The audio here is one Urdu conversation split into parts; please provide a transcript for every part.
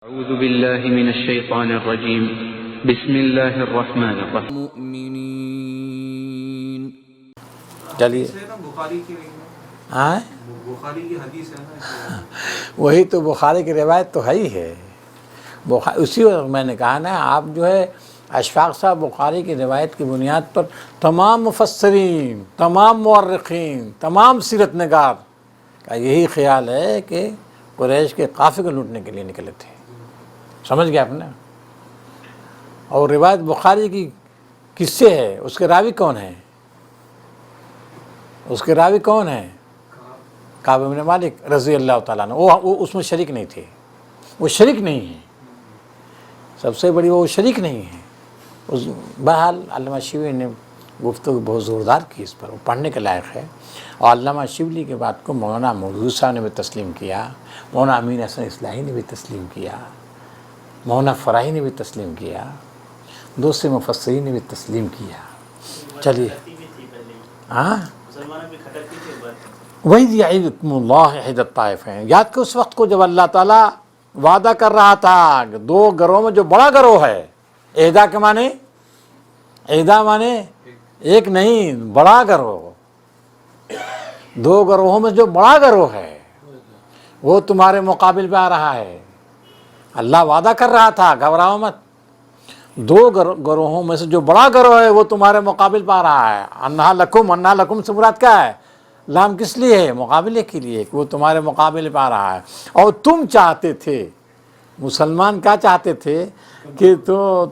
اعوذ باللہ من الشیطان الرجیم بسم اللہ الرحمن الرحیم مؤمنین. چلیے بخاری کی حدیث ہے نا، وہی تو بخاری کی روایت تو ہے ہی ہے. اسی وقت میں نے کہا نا، آپ جو ہے اشفاق صاحب بخاری کی روایت کی بنیاد پر تمام مفسرین، تمام مورخین، تمام سیرت نگار کا یہی خیال ہے کہ قریش کے قافلے کو لوٹنے کے لیے نکلے تھے. سمجھ گیا آپ نے؟ اور روایت بخاری کی کس سے ہے؟ اس کے راوی کون ہیں؟ اس کے راوی کون ہیں؟ کعب بن مالک رضی اللہ تعالیٰ عنہ. وہ اس میں شریک نہیں تھے، وہ شریک نہیں ہیں. سب سے بڑی وہ شریک نہیں ہیں. بہرحال علامہ شبلی نے گفتگو بہت زوردار کی اس پر، وہ پڑھنے کے لائق ہے. اور علامہ شبلی کے بات کو مولانا مودودی صاحب نے بھی تسلیم کیا، مولانا امین حسن اصلاحی نے بھی تسلیم کیا، مولانا فراہی نے بھی تسلیم کیا، دوسرے مفسرین نے بھی تسلیم کیا. چلیے ہاں وہی یعظکم اللہ احدی الطائفین. یاد کہ اس وقت کو جب اللہ تعالیٰ وعدہ کر رہا تھا کہ دو گروہ میں جو بڑا گروہ ہے، احدا کے معنی، احدا معنی ایک نہیں، بڑا گروہ، دو گروہوں میں جو بڑا گروہ ہے وہ تمہارے مقابل پہ آ رہا ہے. اللہ وعدہ کر رہا تھا، گھبراؤ مت. دو گروہوں میں سے جو بڑا گروہ ہے وہ تمہارے مقابل پہ آ رہا ہے. انہا لکم سے مراد کیا ہے؟ لام کس لیے ہے؟ مقابلے کے لیے، کہ وہ تمہارے مقابلے پہ آ رہا ہے. اور تم چاہتے تھے، مسلمان کیا چاہتے تھے کہ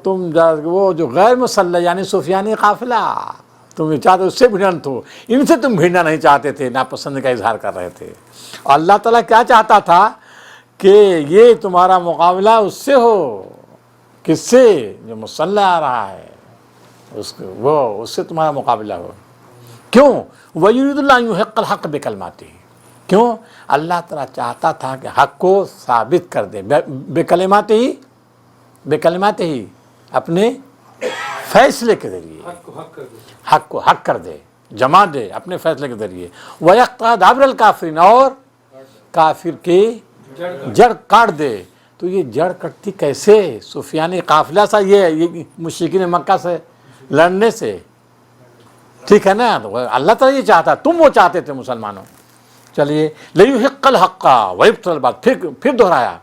تم وہ جو غیر مسلح یعنی سفیانی قافلہ تم چاہتے اس سے بھیڑنت ہو، ان سے تم بھیڑنا نہیں چاہتے تھے، ناپسند کا اظہار کر رہے تھے. اور اللہ تعالیٰ کیا چاہتا تھا کہ یہ تمہارا مقابلہ اس سے ہو. کس سے؟ جو مسلح آ رہا ہے اس سے تمہارا مقابلہ ہو. کیوں؟ وَيُرِيدُ اللَّهُ أَن يُحِقَّ الْحَقَّ بِكَلِمَاتِهِ. کیوں؟ اللہ تعالیٰ چاہتا تھا کہ حق کو ثابت کر دے بکلمات ہی، اپنے فیصلے کے ذریعے حق کو حق کر دے، جما دے اپنے فیصلے کے ذریعے. وَيَقْطَعَ دَابِرَ الْكَافِرِينَ، اور کافر کی جڑ کاٹ دے. تو یہ جڑ کٹتی کیسے؟ سفیانی قافلہ سا یہ مشرکین مکہ سے لڑنے سے، ٹھیک ہے نا؟ اللہ تعالیٰ یہ چاہتا، تم وہ چاہتے تھے مسلمانوں. چلیے لِيُحِقَّ الْحَقَّ وَيُبْطِلَ الْبَاطِلَ، پھر دہرایا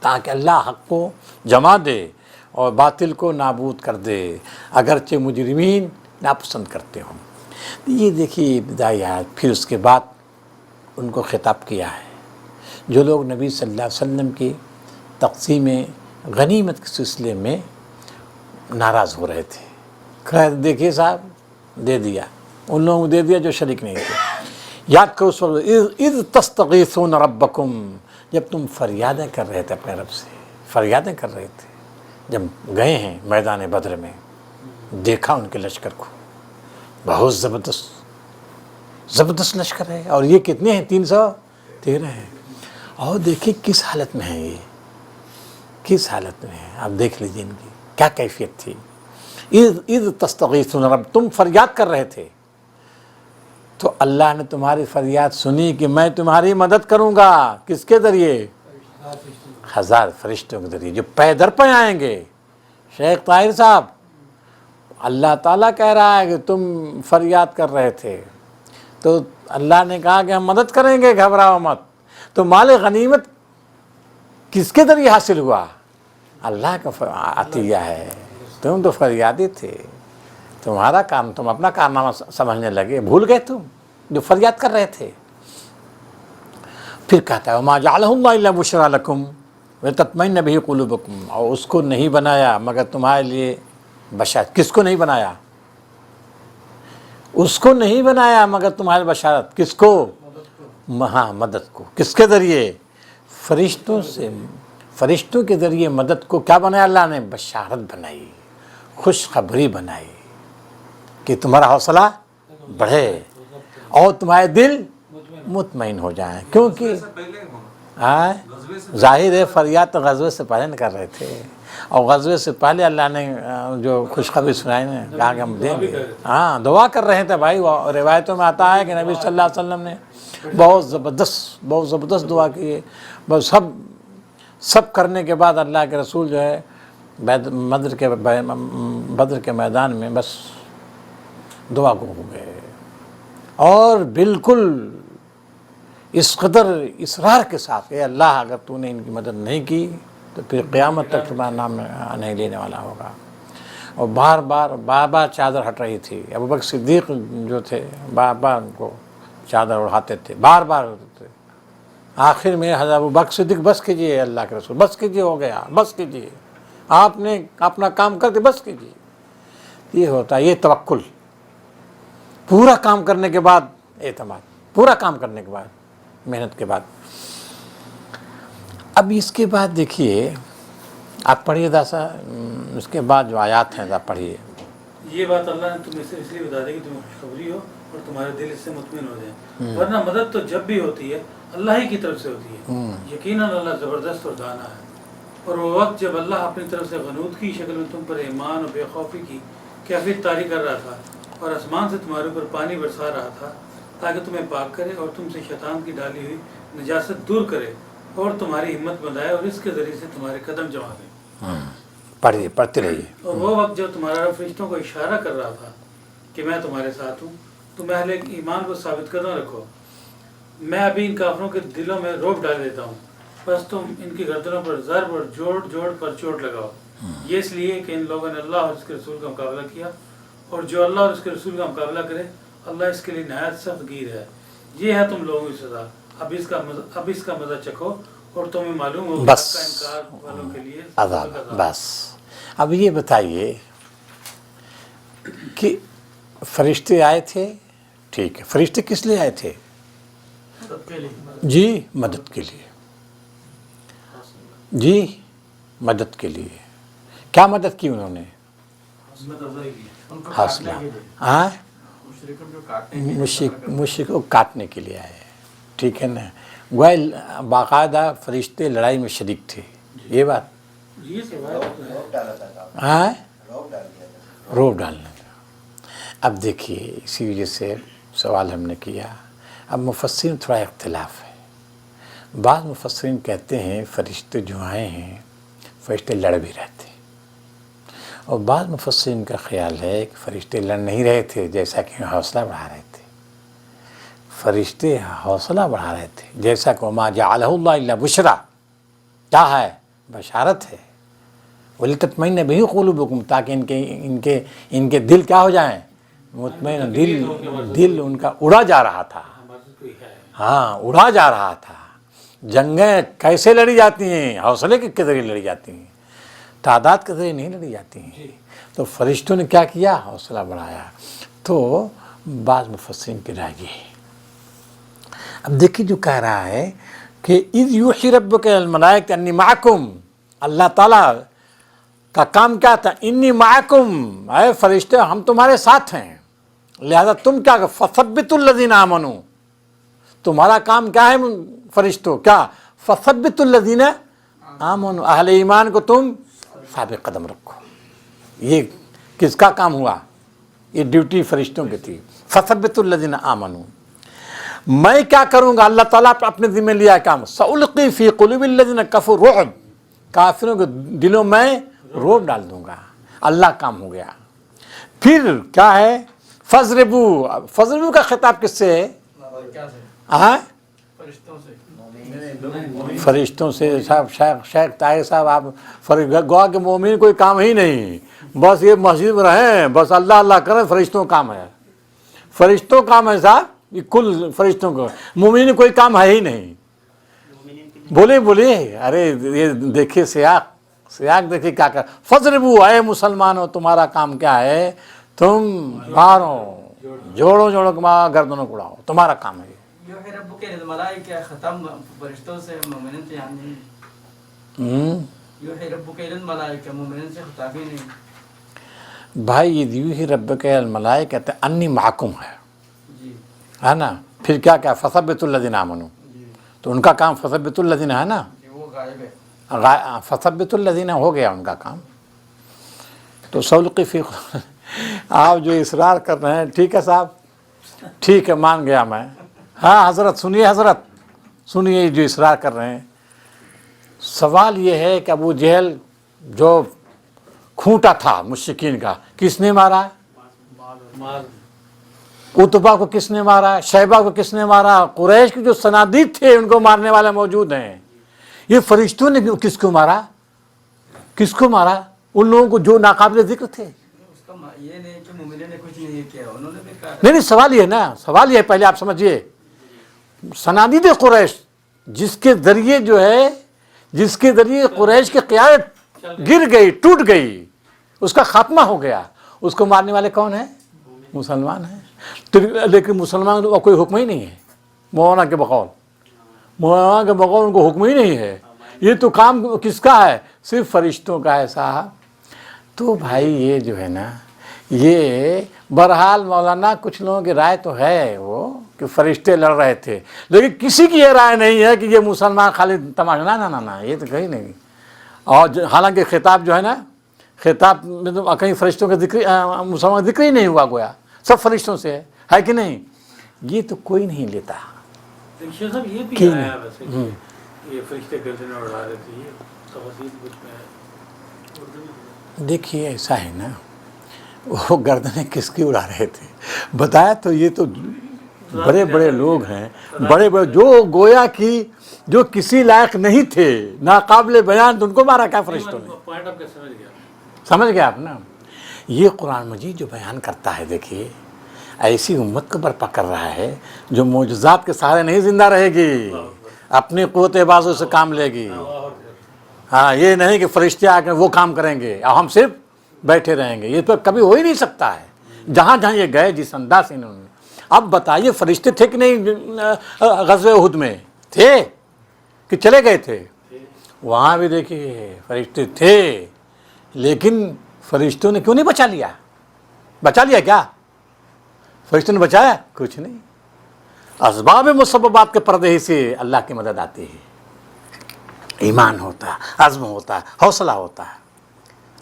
تاکہ اللہ حق کو جما دے اور باطل کو نابود کر دے، اگرچہ مجرمین ناپسند کرتے ہوں. یہ دیکھیے ابتدائی آیت. پھر اس کے بعد ان کو خطاب کیا ہے جو لوگ نبی صلی اللہ علیہ وسلم کی تقسیم غنیمت کے سلسلے میں ناراض ہو رہے تھے. خیر دیکھیے صاحب، دے دیا ان لوگوں کو، دے دیا جو شریک نہیں تھے. یاد کرو اس وقت اذ تستغیثون ربکم، جب تم فریادیں کر رہے تھے اپنے رب سے، فریادیں کر رہے تھے. جب گئے ہیں میدان بدر میں، دیکھا ان کے لشکر کو، بہت زبردست لشکر ہے. اور یہ کتنے ہیں؟ 313 ہیں. اور دیکھیے کس حالت میں ہیں، یہ کس حالت میں ہیں. آپ دیکھ لیجیے ان کی کیا کیفیت تھی. اذ تستغیثون رب، تم فریاد کر رہے تھے تو اللہ نے تمہاری فریاد سنی کہ میں تمہاری مدد کروں گا. کس کے ذریعے؟ 1000 فرشتوں کے ذریعے جو پے در پہ آئیں گے. شیخ طاہر صاحب، اللہ تعالیٰ کہہ رہا ہے کہ تم فریاد کر رہے تھے تو اللہ نے کہا کہ ہم مدد کریں گے، گھبراؤ مت. تو مال غنیمت کس کے ذریعے حاصل ہوا؟ اللہ کا عطیہ ہے. تم تو فریادی تھے، تمہارا کام، تم اپنا کارنامہ سمجھنے لگے، بھول گئے تم جو فریاد کر رہے تھے. پھر کہتا ہے وَمَا جَعَلَهُ اللَّهُ إِلَّا بُشْرَىٰ لَكُمْ وَلِتَطْمَئِنَّ بِهِ قُلُوبُكُمْ. اور اس کو نہیں بنایا مگر تمہارے لیے بشارت. کس کو نہیں بنایا؟ اس کو نہیں بنایا مگر تمہارے بشارت. کس کو؟ ہاں، مدد کو. کس کے ذریعے؟ فرشتوں سے. فرشتوں کے ذریعے مدد کو کیا بنایا اللہ نے؟ بشارت بنائی، خوشخبری بنائی کہ تمہارا حوصلہ بڑھے اور تمہارے دل مطمئن ہو جائیں. کیونکہ ظاہر ہے فریاد تو غزوے سے پہلے نہ کر رہے تھے، اور غزوے سے پہلے اللہ نے جو خوشخبری سنائی نے کہا کہ ہم دیں گے. ہاں، دعا کر رہے تھے بھائی. روایتوں میں آتا ہے کہ نبی صلی اللہ علیہ وسلم نے بہت زبردست دعا کی. بس سب کرنے کے بعد اللہ کے رسول جو ہے بدر کے میدان میں بس دعا گو ہو گئے، اور بالکل اس قدر اصرار کے ساتھ، اے اللہ اگر تو نے ان کی مدد نہیں کی تو پھر قیامت تک تمہارا نام نہیں لینے والا ہوگا۔ اور بار بار چادر ہٹ رہی تھی، ابوبکر صدیق جو تھے بار بار ان کو چادر اڑاتے تھے، بار ہوتے تھے۔ آخر میں حضرت ابوبکر صدیق بس کیجیے اللہ کے رسول، بس کیجیے، ہو گیا، بس کیجیے، آپ نے اپنا کام کر کے بس کیجیے۔ یہ ہوتا ہے، یہ توکل، پورا کام کرنے کے بعد اعتماد، پورا کام کرنے کے بعد، محنت کے بعد۔ اب اس کے بعد دیکھیے، آپ پڑھیے داسا، اس کے بعد جو آیات ہیں آپ پڑھیے۔ یہ بات اللہ نے تمہیں سے اس لیے بتا دی کہ تمہیں خوشخبری ہو اور تمہارے دل اس سے مطمئن ہو جائیں، ورنہ مدد تو جب بھی ہوتی ہے اللہ ہی کی طرف سے ہوتی ہے، یقیناً اللہ زبردست اور دانا ہے۔ اور وہ وقت جب اللہ اپنی طرف سے غنود کی شکل میں تم پر ایمان اور بے خوفی کی کیفیت طاری کر رہا تھا، اور آسمان سے تمہارے اوپر پانی برسا رہا تھا تاکہ تمہیں پاک کرے اور تم سے شیطان کی ڈالی ہوئی نجاست دور کرے اور تمہاری ہمت بندھائے اور اس کے ذریعے سے تمہارے قدم جما دے۔ پڑھیے، پڑھتے رہیے۔ اور وہ وقت جب تمہارا رب فرشتوں کو اشارہ کر رہا تھا کہ میں تمہارے ساتھ ہوں، تم اہل ایمان کو ثابت قدم رکھو، میں ابھی ان کافروں کے دلوں میں رعب ڈال دیتا ہوں، بس تم ان کی گردنوں پر ضرب اور جوڑ پر چوٹ لگاؤ۔ یہ اس لیے کہ ان لوگوں نے اللہ اور اس کے رسول کا مقابلہ کیا، اور جو اللہ اور اس کے رسول کا مقابلہ کرے اللہ اس کے لیے نہایت سخت گیر ہے۔ یہ ہے تم لوگوں کی سزا، اب اس کا مزہ چکھو اور تمہیں معلوم ہو کہ حق کا انکار والوں کے لیے عذاب۔ بس اب یہ بتائیے کہ فرشتے آئے تھے، ٹھیک ہے، فرشتے کس لیے آئے تھے؟ جی مدد کے لیے، جی مدد کے لیے۔ کیا مدد کی انہوں نے؟ حوصلہ، ہاں، مشرک کو کاٹنے کے لیے آئے، ٹھیک ہے نا۔ گویا باقاعدہ فرشتے لڑائی میں شریک تھے، یہ بات، ہاں، روب ڈالنے کا۔ اب دیکھیے، اسی وجہ سے سوال ہم نے کیا۔ اب مفسرین تھوڑا اختلاف ہے، بعض مفسرین کہتے ہیں فرشتے جو آئے ہیں فرشتے لڑ بھی رہتے ہیں، اور بعض مفسرین کا خیال ہے کہ فرشتے لڑ نہیں رہے تھے، جیسا کہ حوصلہ بڑھا رہے تھے، فرشتے حوصلہ بڑھا رہے تھے، جیسا کہ وما جعلہ اللہ الا بشرا، کیا ہے؟ بشارت ہے، ولتطمئن بہ قلوبکم، تاکہ ان کے دل کیا ہو جائیں؟ مطمئن، دل ان کا اڑا جا رہا تھا، ہاں اڑا جا رہا تھا۔ جنگیں کیسے لڑی جاتی ہیں؟ حوصلے کے ذریعے لڑی جاتی ہیں، تعداد کے ذریعے نہیں لڑی جاتی ہیں۔ تو فرشتوں نے کیا کیا؟ حوصلہ بڑھایا۔ تو بعض مفسرین کی رائے یہ ہے۔ اب دیکھیے جو کہہ رہا ہے کہ اذ یوحی ربک الی الملائکۃ انی معکم، اللہ تعالیٰ کا کام کیا تھا؟ انی معکم، اے فرشتے ہم تمہارے ساتھ ہیں، لہذا تم کیا فثبتوا الذین آمنوا، تمہارا کام کیا ہے فرشتوں؟ کیا؟ فثبتوا الذین آمنوا، اہل ایمان کو تم ثابت قدم رکھو۔ یہ کس کا کام ہوا؟ یہ ڈیوٹی فرشتوں کی تھی۔ فثبتوا الذین آمنوا، میں کیا کروں گا؟ اللہ تعالیٰ اپنے ذمہ لیا کام، سألقی فی قلوب الذین کفروا رعب، کافروں کے دلوں میں رعب ڈال دوں گا۔ اللہ کام ہو گیا۔ پھر کیا ہے؟ فضربو کا خطاب کس سے ہے؟ ہاں فرشتوں سے۔ صاحب شیخ طاہر صاحب، آپ گوا کہ مومن کوئی کام ہی نہیں، بس یہ مسجد میں رہیں، بس اللہ اللہ کریں، فرشتوں کام ہے، فرشتوں کام ہے صاحب، یہ کل فرشتوں کو، مومن کوئی کام ہے ہی نہیں۔ بولے ارے یہ دیکھیے سیاق دیکھیے کیا کر، فضربو، اے مسلمانوں تمہارا کام کیا ہے؟ تم مارو، جوڑو کے مارو، گردنوں کو اڑاؤ، تمہارا کام ہے۔ یوحی ربک الی الملائکہ، ختم فرشتوں سے مومنین سے یعنی یوحی ربک الی الملائکہ، مومنین سے خطاب ہی نہیں۔ بھائی یہ یوحی ربک الی الملائکہ کہتے ہیں انی معکم ہے، جی ہے نا۔ پھر کیا فثبتوا الذین آمنوا، تو ان کا کام فثبتوا الذین ہے نا، وہ غائب ہے، فثبتوا الذین ہو گیا ان کا کام۔ تو سألقی فی آپ جو اصرار کر رہے ہیں، ٹھیک ہے صاحب، ٹھیک ہے مان گیا میں، ہاں حضرت سنیے، حضرت سنیے جو اصرار کر رہے ہیں، سوال یہ ہے کہ ابو جہل جو کھوٹا تھا مشرکین کا، کس نے مارا؟ اتبا کو کس نے مارا؟ شیبہ کو کس نے مارا؟ قریش کے جو صنادید تھے ان کو مارنے والے موجود ہیں۔ یہ فرشتوں نے کس کو مارا؟ کس کو مارا؟ ان لوگوں کو جو ناقابل ذکر تھے۔ اس کا یہ نہیں کہ مومنین نے کچھ نہیں کیا، انہوں نے بھی کہا۔ نہیں سوال یہ ہے نا، سوال یہ ہے، پہلے آپ سمجھیے، صنادید قریش جس کے ذریعے جو ہے، جس کے ذریعے قریش کی قیادت گر گئی، ٹوٹ گئی، اس کا خاتمہ ہو گیا، اس کو مارنے والے کون ہیں؟ مسلمان ہیں۔ تو لیکن مسلمان کو کوئی حکم ہی نہیں ہے، مولانا کے بقول، مولانا کے بقول ان کو حکم ہی نہیں ہے۔ یہ تو کام کس کا ہے؟ صرف فرشتوں کا ہے صاحب۔ تو بھائی یہ جو ہے نا، یہ بہرحال مولانا کچھ لوگوں کی رائے تو ہے وہ کہ فرشتے لڑ رہے تھے، لیکن کسی کی یہ رائے نہیں ہے کہ یہ مسلمان خالی تماشا، نہ نہ نہ، یہ تو کہیں نہیں۔ اور حالانکہ خطاب جو ہے نا، خطاب میں تو کہیں فرشتوں کا ذکر، مسلمان کا ذکر ہی نہیں ہوا گویا، سب فرشتوں سے ہے کہ نہیں؟ یہ تو کوئی نہیں لیتا۔ شیخ صاحب یہ بھی آیا ویسے کہ یہ فرشتے گردنیں اڑا رہے تھے، یہ تفاصیل کچھ میں ہے؟ دیکھیے ایسا ہے نا، وہ گردنیں کس کی اڑا رہے تھے بتایا تو، یہ تو بڑے بڑے لوگ ہیں، بڑے بڑے جو گویا کی جو کسی لائق نہیں تھے، ناقابل بیان، تو ان کو مارا کیا فرشتوں نے؟ پوائنٹ آپ کا سمجھ گیا، سمجھ گئے آپ نا؟ یہ قرآن مجید جو بیان کرتا ہے، دیکھیے ایسی امت کو برپا کر رہا ہے جو معجزات کے سہارے نہیں زندہ رہے گی، اپنی قوت بازو سے کام لے گی۔ ہاں، یہ نہیں کہ فرشتے آ کے وہ کام کریں گے اور ہم صرف بیٹھے رہیں گے، یہ تو کبھی ہو ہی نہیں سکتا ہے۔ جہاں جہاں یہ گئے جس انداز سے انہوں نے، اب بتائیے فرشتے تھے کہ نہیں غزوہ احد میں؟ تھے کہ چلے گئے تھے؟ وہاں بھی دیکھیے فرشتے تھے، لیکن فرشتوں نے کیوں نہیں بچا لیا؟ بچا لیا کیا؟ فرشتوں نے بچایا؟ کچھ نہیں۔ اسباب مسببات کے پردے ہی سے اللہ کی مدد آتی ہے، ایمان ہوتا ہے، عزم ہوتا ہے، حوصلہ ہوتا ہے۔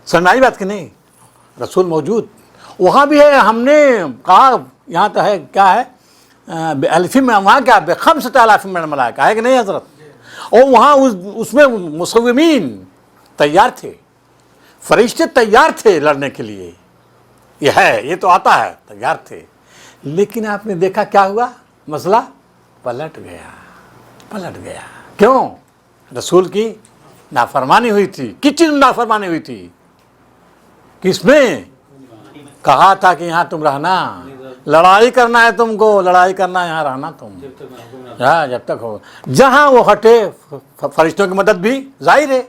سمجھ آئی بات کہ نہیں؟ رسول موجود وہاں بھی ہے، ہم نے کہا یہاں تو ہے، کیا ہے الفی میں، وہاں کیا بخمسۃ آلاف من الملائکہ ہے کہ نہیں حضرت؟ اور وہاں اس میں مصومین تیار تھے، فرشتے تیار تھے لڑنے کے لیے، یہ ہے، یہ تو آتا ہے، تیار تھے۔ لیکن آپ نے دیکھا کیا ہوا؟ مسئلہ پلٹ گیا، پلٹ گیا۔ کیوں؟ رسول کی نافرمانی ہوئی تھی۔ کس چیز میں نافرمانی ہوئی تھی؟ کس میں؟ کہا تھا کہ یہاں تم رہنا، لڑائی کرنا ہے تم کو، لڑائی کرنا ہے، یہاں رہنا تم، ہاں جب تک ہو۔ جہاں وہ ہٹے، فرشتوں کی مدد بھی ظاہر ہے۔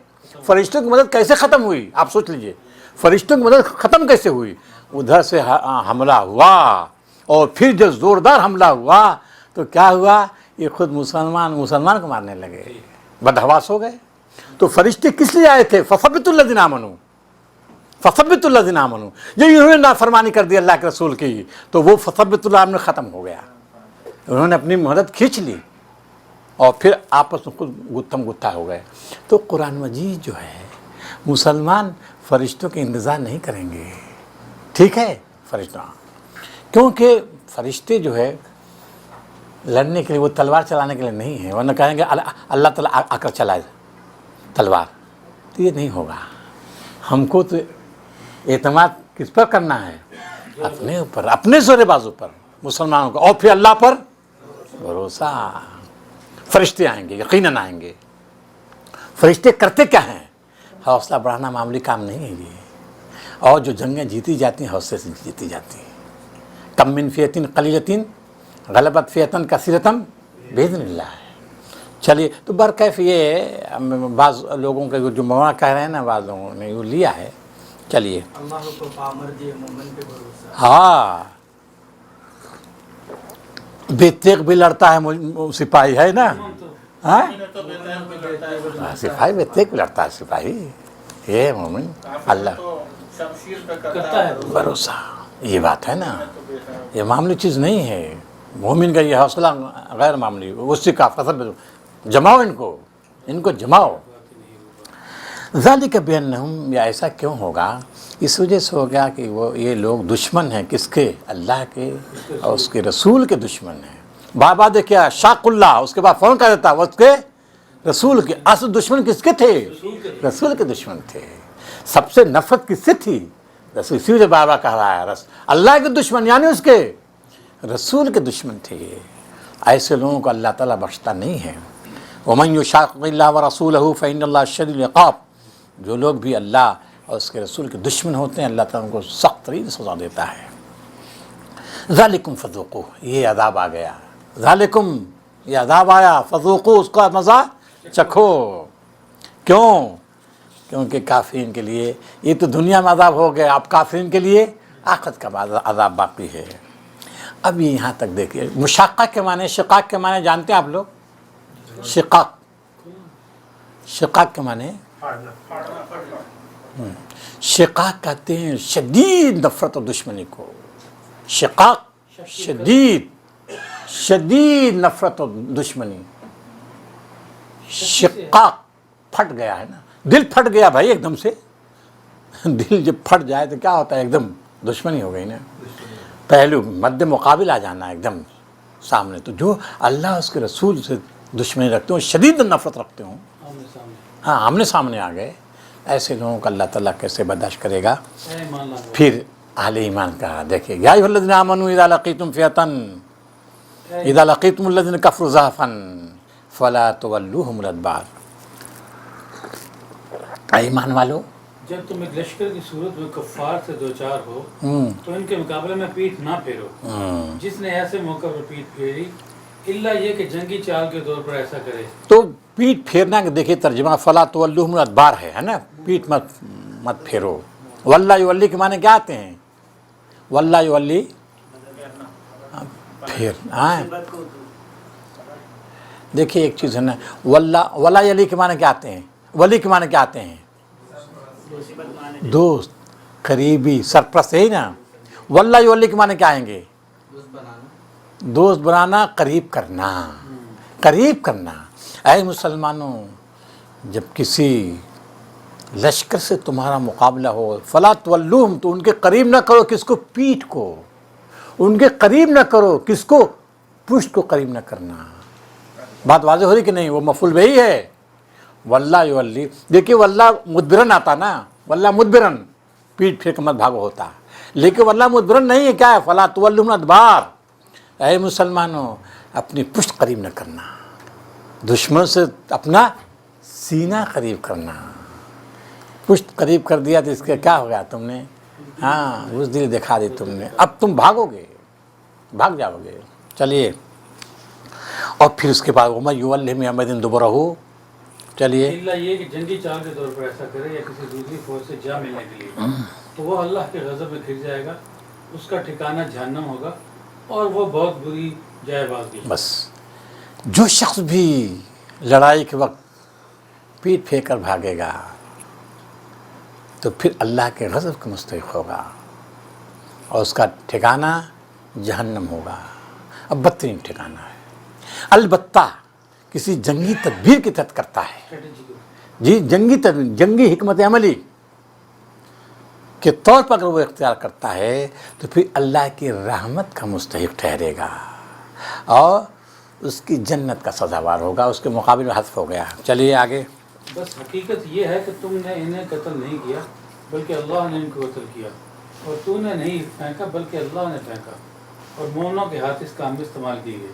فرشتوں کی مدد کیسے ختم ہوئی؟ آپ سوچ لیجئے، فرشتوں کی مدد ختم کیسے ہوئی؟ ادھر سے حملہ ہوا، اور پھر جب زوردار حملہ ہوا تو کیا ہوا؟ یہ خود مسلمان کو مارنے لگے، بدحواس ہو گئے۔ تو فرشتے کس لیے آئے تھے؟ فثبتوا الذین آمنوا، فثبتوا الذین آمنوا۔ جو انہوں نے نافرمانی کر دی اللہ کے رسول کی، تو وہ فثبت اللہ میں ختم ہو گیا، انہوں نے اپنی مدد کھینچ لی، اور پھر آپس میں خود گتھم گتھا ہو گئے۔ تو قرآن مجید جو ہے، مسلمان فرشتوں کے انتظار نہیں کریں گے، ٹھیک ہے؟ فرشتوں، کیونکہ فرشتے جو ہے لڑنے کے لیے، وہ تلوار چلانے کے لیے نہیں ہے، ورنہ کہیں گے اللہ تعالیٰ آ کر چلائے تلوار، تو یہ نہیں ہوگا۔ ہم کو تو اعتماد کس پر کرنا ہے؟ اپنے اوپر، اپنے زور بازو پر، مسلمانوں کا، اور پھر اللہ پر بھروسہ۔ فرشتے آئیں گے، یقیناً آئیں گے۔ فرشتے کرتے کیا ہیں؟ حوصلہ بڑھانا معمولی کام نہیں ہے یہ، اور جو جنگیں جیتی جاتی ہیں حوصلے سے جیتی جاتی ہیں۔ کم من فیۃ قلیلۃ غلبت فیۃ کثیرۃ باذن اللہ۔ چلیے، تو برکیف یہ بعض لوگوں کے جو مولانا کہہ رہے ہیں نا، بعض لوگوں نے وہ لیا ہے۔ چلیے، اللہ کو پامر دیے مومن پہ بھروسہ۔ ہاں، بے تیغ بھی لڑتا ہے سپاہی، ہے نا؟ ہاں، سپاہی بے تیغ بھی لڑتا ہے سپاہی، یہ مومن اللہ کرتا ہے بھروسہ، یہ بات ہے نا، یہ معمولی چیز نہیں ہے۔ مومن کا یہ حوصلہ غیر معمولی، اسی کا فصل جماؤ، ان کو جماؤ۔ ذالک بانہم، یا ایسا کیوں ہوگا؟ اس وجہ سے ہو گیا کہ وہ یہ لوگ دشمن ہیں، کس کے؟ اللہ کے اور اس کے رسول کے دشمن ہیں۔ بابا کیا شاق اللہ، اس کے بعد فون کر دیتا وہ اس کے رسول کے اصل دشمن کس کے تھے؟ رسول کے دشمن تھے. سب سے نفرت کس سے تھی؟ رسول. اسی سے بار بار کہہ رہا ہے اللہ کے دشمن یعنی اس کے رسول کے دشمن تھے. ایسے لوگوں کو اللہ تعالیٰ بخشتا نہیں ہے. وَمَن يُشَاقِقِ اللَّهَ وَرَسُولَهُ فَإِنَّ اللَّهَ شَدِيدُ الْعِقَابِ. جو لوگ بھی اللہ اور اس کے رسول کے دشمن ہوتے ہیں اللہ تعالیٰ ان کو سخت ترین سزا دیتا ہے. ذالکم فذوقوہ، یہ عذاب آ گیا. ذالکم، یہ عذاب آیا. فذوقوہ، اس کا مزہ چکھو. کیوں؟ کیونکہ کافرین کے لیے یہ تو دنیا میں عذاب ہو گیا، اب کافرین کے لیے آخرت کا عذاب باقی ہے. اب یہ یہاں تک دیکھیے مشاقہ کے معنی، شقاق کے معنی جانتے ہیں آپ لوگ؟ شقاق، شقاق کے معنی شقاق کہتے ہیں شدید نفرت و دشمنی کو. شقاق شدید، شدید نفرت و دشمنی. شقاق پھٹ گیا ہے نا، دل پھٹ گیا بھائی ایک دم سے. دل جب پھٹ جائے تو کیا ہوتا ہے؟ ایک دم دشمنی ہو گئی نا. پہلو مد مقابل آ جانا ایک دم سامنے. تو جو اللہ اس کے رسول سے دشمنی رکھتے ہوں، شدید نفرت رکھتے ہوں، ہاں آمنے سامنے آ گئے، ایسے لوگوں کو اللہ تعالیٰ کیسے برداشت کرے گا؟ پھر اہل ایمان کا دیکھیے، یا ایھا الذین آمنوا اذا لقیتم فئۃ اذا لقیتم الذین کفروا زحفا فلا تولوہم الادبار. اے ایمان والو، جب تم ایک لشکر کی صورت میں کفار سے دوچار ہو تو ان کے مقابلے میں پیٹھ نہ پھیرو. جس نے ایسے موقع پر پیٹھ پھیری الا یہ کہ جنگی چال کے طور پر ایسا کرے. تو پیٹھ پھیرنا کہ دیکھیے ترجمہ فلا تولوہم الادبار ہے نا، پیٹھ مت پھیرو. واللہ یولی کے معنی کیا آتے ہیں؟ واللہ یولی پھر دیکھیے ایک چیز ہے نا، واللہ یلی کے معنی کیا آتے ہیں؟ ولی کے معنی کیا آتے ہیں؟ دوست، قریبی، سرپرست، یہی نا. واللہ یولی کے معنی کیا آئیں گے؟ دوست بنانا، قریب کرنا، قریب کرنا. اے مسلمانوں، جب کسی لشکر سے تمہارا مقابلہ ہو فلا تولوہم، تو ان کے قریب نہ کرو. کس کو؟ پیٹھ کو. ان کے قریب نہ کرو. کس کو؟ پشت کو قریب نہ کرنا. بات واضح ہو رہی کہ نہیں؟ وہ مفعول بہی ہے واللہ یولی. دیکھیے واللہ مدبرن آتا نا، واللہ مدبرن، پیٹھ پھیر کے مت بھاگو ہوتا. لیکن واللہ مدبرن نہیں ہے، کیا ہے؟ فلا تولوہم الادبار. اے مسلمانوں، اپنی پشت قریب نہ کرنا، دشمن سے اپنا سینہ قریب کرنا. پشت قریب کر دیا تو اس کا کیا ہو گیا؟ تم نے ہاں اس دل دکھا دی تم نے. اب تم بھاگو گے، بھاگ جاؤ گے. چلیے، اور پھر اس کے بعد وَمَن يُوَلِّهِمْ يَوْمَئِذٍ دُبُرَهُ. چلیے، اللہ یہ کہ جنگی چال کے طور پر ایسا کرے یا کسی دوسری فوج سے جا ملنے کے لیے، تو وہ اللہ کے غضب میں گر جائے گا، اس کا ٹھکانہ جہنم ہوگا اور وہ بہت بری جائے باز بھی. بس جو شخص بھی لڑائی کے وقت پیٹ پھیر کر بھاگے گا تو پھر اللہ کے غضب کا مستحق ہوگا اور اس کا ٹھکانہ جہنم ہوگا. اب بدترین ٹھکانہ ہے. البتہ کسی جنگی تدبیر کی تحت کرتا ہے، جی جنگی تدبیر، جنگی حکمت عملی کے طور پر اگر وہ اختیار کرتا ہے تو پھر اللہ کی رحمت کا مستحق ٹھہرے گا اور اس کی جنت کا سزاوار ہوگا. اس کے مقابل میں حذف ہو گیا. چلیے آگے. بس حقیقت یہ ہے کہ تم نے انہیں قتل نہیں کیا بلکہ اللہ نے ان کو قتل کیا، اور تو نے نہیں پھینکا بلکہ اللہ نے پھینکا، اور مومنوں کے ہاتھ اس کام میں استعمال کیے گئے.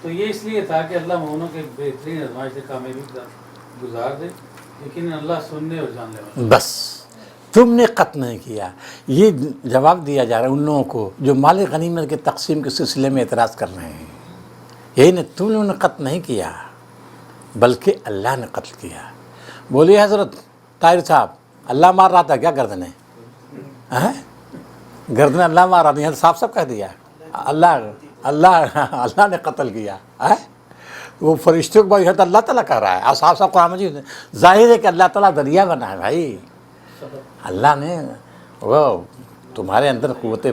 تو یہ اس لیے تھا کہ اللہ مومنوں کے بہترین آزمائش سے کامیابی گزار دے، لیکن اللہ سننے اور جاننے والا. بس تم نے قتل نہیں کیا. یہ جواب دیا جا رہا ہے ان لوگوں کو جو مال غنیمت کے تقسیم کے سلسلے میں اعتراض کر رہے ہیں. یہی نہیں، تم نے قتل نہیں کیا بلکہ اللہ نے قتل کیا. بولیے حضرت طاہر صاحب، اللہ مار رہا تھا کیا گردنیں؟ گردنیں اللہ مار رہا تھا، صاف صاف کہہ دیا اللہ نے قتل کیا. وہ فرشتوں کو بات اللہ تعالیٰ کہہ رہا ہے اور صاف صاف قرآن مجید. ظاہر ہے کہ اللہ تعالیٰ دریا بنا ہے بھائی. اللہ نے وہ تمہارے اندر قوت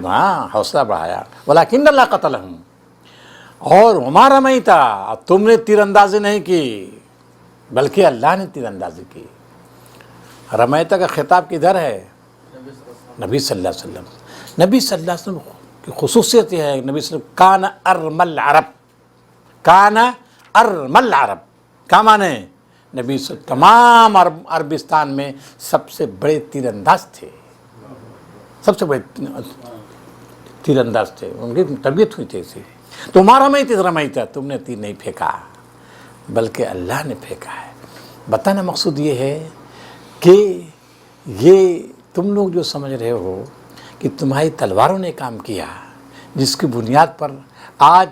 حوصلہ بڑھایا. ولیکن اللہ قتلہم، اور وما رمیتا، تم نے تیر اندازی نہیں کی بلکہ اللہ نے تیر اندازی کی. رمیتا کا خطاب کدھر ہے؟ نبی صلی اللہ علیہ وسلم. نبی صلی اللہ علیہ وسلم کی خصوصیت یہ ہے، نبی صلی اللہ علیہ وسلم کان ارمل عرب. کان ارمل عرب کا معنی ہے نبی تمام عربستان میں سب سے بڑے تیر انداز تھے، سب سے بڑے تیر انداز تھے، ان کی طبیعت ہوئی تھی ایسی. تمہارا میں تیر رمی تھا، تم نے تیر نہیں پھینکا بلکہ اللہ نے پھینکا ہے. بتانا مقصود یہ ہے کہ یہ تم لوگ جو سمجھ رہے ہو کہ تمہاری تلواروں نے کام کیا، جس کی بنیاد پر آج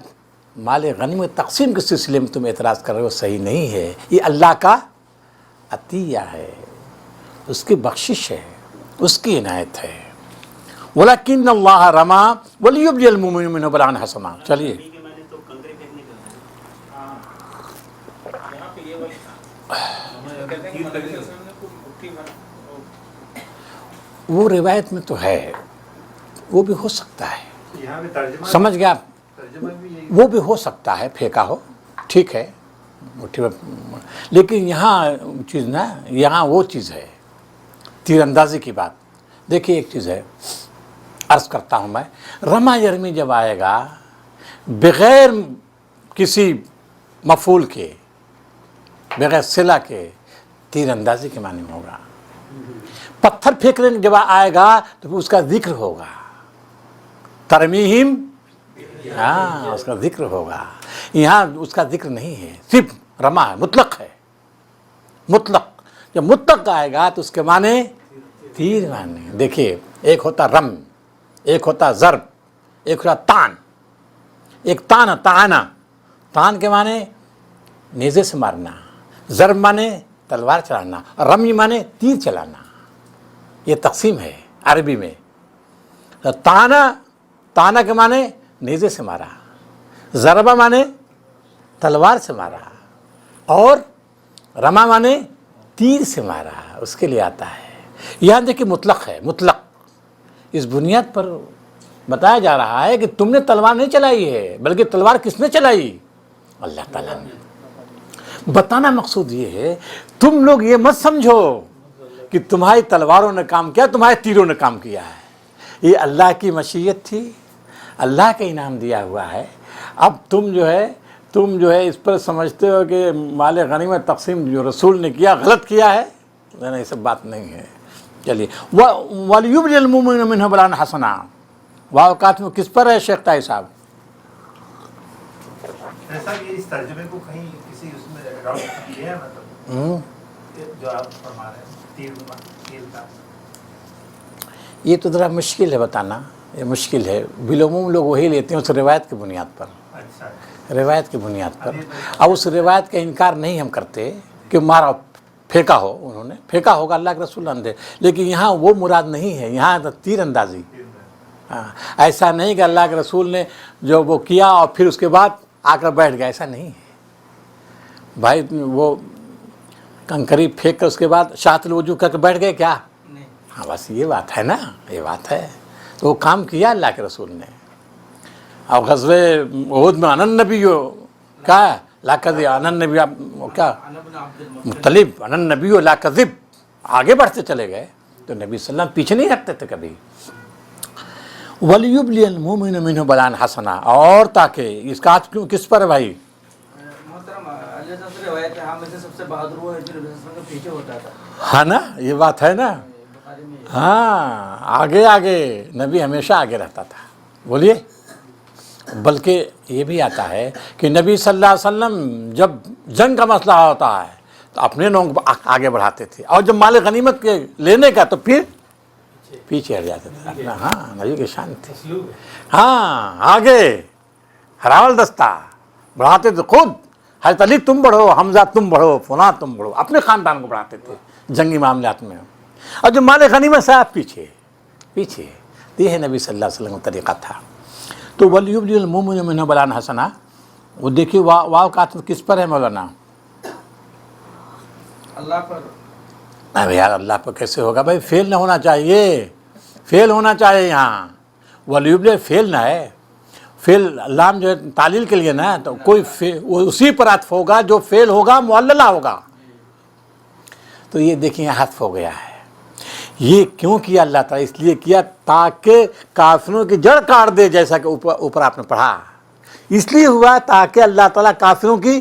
مال غنیمت تقسیم کے سلسلے میں تم اعتراض کر رہے ہو، صحیح نہیں ہے. یہ اللہ کا عطیہ ہے، اس کی بخشش ہے، اس کی عنایت ہے. وَلَكِنَّ اللَّهَ رَمَى وَلِيُبْلِيَ الْمُؤْمِنِينَ مِنْهُ بَلَاءً حَسَنًا. چلیے وہ روایت میں تو ہے، وہ بھی ہو سکتا ہے، سمجھ گیا آپ، وہ بھی ہو سکتا ہے پھینکا ہو، ٹھیک ہے، لیکن یہاں چیز نا، یہاں وہ چیز ہے تیر اندازی کی بات. دیکھیے ایک چیز ہے، عرض کرتا ہوں میں، رما یرمی جب آئے گا بغیر کسی مفعول کے، بغیر صلہ کے، تیر اندازی کے معنی میں ہوگا. پتھر پھینکنے جب آئے گا تو پھر اس کا ذکر ہوگا، ترمیہم، ہاں اس کا ذکر ہوگا. یہاں اس کا ذکر نہیں ہے، صرف رما ہے، مطلق ہے، مطلق. جب مطلق آئے گا تو اس کے معنی تیر معنی. دیکھیے ایک ہوتا رم، ایک ہوتا ضرب، ایک ہوتا تان. ایک تان کے معنی نیزے سے مارنا، ضرب معنی تلوار چلانا، رمی معنی تیر چلانا. یہ تقسیم ہے عربی میں. تانا کے معنی نیزے سے مارا، ضربہ معنی تلوار سے مارا، اور رما معنی تیر سے مارا. اس کے لیے آتا ہے. یہاں دیکھیں مطلق ہے، مطلق. اس بنیاد پر بتایا جا رہا ہے کہ تم نے تلوار نہیں چلائی ہے، بلکہ تلوار کس نے چلائی؟ اللہ تعالیٰ نے. بتانا مقصود یہ ہے، تم لوگ یہ مت سمجھو کہ تمہاری تلواروں نے کام کیا، تمہارے تیروں نے کام کیا ہے. یہ اللہ کی مشیت تھی، اللہ کا انعام دیا ہوا ہے. اب تم جو ہے اس پر سمجھتے ہو کہ مال غنیمت تقسیم جو رسول نے کیا غلط کیا ہے. نہیں، یہ سب بات نہیں ہے. چلیے وَلِيُبْلِيَ الْمُؤْمِنِينَ مِنْهُ بَلَاءً حَسَنًا. واوقات میں کس پر ہے شیخ طاہر صاحب؟ ایسا کہ اس ترجمے کو کہیں کسی اس میں اڈاپٹ کیا ہے، مطلب جو آپ فرما رہے ہیں تیر کا. یہ تو ذرا مشکل ہے بتانا، یہ مشکل ہے. بالعموم لوگ وہی لیتے ہیں اس روایت کی بنیاد پر، اچھا روایت کی بنیاد پر. اب اس روایت کا انکار نہیں ہم کرتے کہ مارا پھینکا ہو، انہوں نے پھینکا ہوگا، اللہ کے رسول نے. لیکن یہاں وہ مراد نہیں ہے، یہاں تیر اندازی. ہاں، ایسا نہیں کہ اللہ کے رسول نے جو وہ کیا اور پھر اس کے بعد آ کر بیٹھ گیا، ایسا نہیں ہے بھائی. وہ کنکری پھینک کر اس کے بعد شاہت الوجوہ کر کے بیٹھ گئے کیا؟ ہاں بس یہ بات ہے نا، یہ بات ہے. تو وہ کام کیا اللہ کے رسول نے. اور غزوہ احد میں انن نبی کیا لا کذب، انن نبی کیا مطلب، انن نبی لا کذب، آگے بڑھتے چلے گئے. تو نبی صلی اللہ علیہ وسلم پیچھے نہیں ہٹتے تھے کبھی. وَلِيُبْلِيَ الْمُؤْمِنُ مِنْهُ بَلَاءً حَسَنًا. اور تاکہ اس کا کیوں کس پر ہے بھائی؟ محترم علیہ صاحب سے روایت ہے، ہاں میں سے سب سے بہادر وہ ہے جو نبی صلی اللہ علیہ وسلم کے پیچھے ہوتا تھا. ہاں نا، یہ بات ہے نا. بخاری میں ہاں، آگے نبی ہمیشہ آگے رہتا تھا. بولیے. بلکہ یہ بھی آتا ہے کہ نبی صلی اللہ علیہ وسلم جب جنگ کا مسئلہ ہوتا ہے تو اپنے لوگوں کو آگے بڑھاتے تھے، اور جب مال غنیمت کے لینے کا تو پھر پیچھے ہٹ جاتے تھے. اپنا ہاں نبی کی شان تھی. ہاں آگے ہراول دستہ بڑھاتے تھے خود. حضرت علی تم بڑھو، حمزہ تم بڑھو، فلاں تم بڑھو، اپنے خاندان کو بڑھاتے تھے جنگی معاملات میں. اور جو مال غنیمت سے آپ پیچھے. یہ ہے نبی صلی اللہ علیہ وسلم کا طریقہ تھا. تو وَلِيُبْلِيَ الْمُؤْمِنُ مِنْهُ بَلَاءً حَسَنًا. وہ دیکھیے واو کا کس پر ہے مولانا؟ اللہ پر. ارے یار اللہ پر کیسے ہوگا بھائی؟ فیل نہ ہونا چاہیے، فیل ہونا چاہیے یہاں. وَلِيُبْلِيَ فیل نہ ہے، فیل لام جو ہے تعلیل کے لیے نا، تو کوئی وہ اسی پر عطف ہوگا جو فیل ہوگا معللہ ہوگا. تو یہ دیکھیں حذف ہو گیا ہے. یہ کیوں کیا اللہ تعالیٰ؟ اس لیے کیا تاکہ کافروں کی جڑ کاٹ دے، جیسا کہ اوپر آپ نے پڑھا. اس لیے ہوا تاکہ اللہ تعالیٰ کافروں کی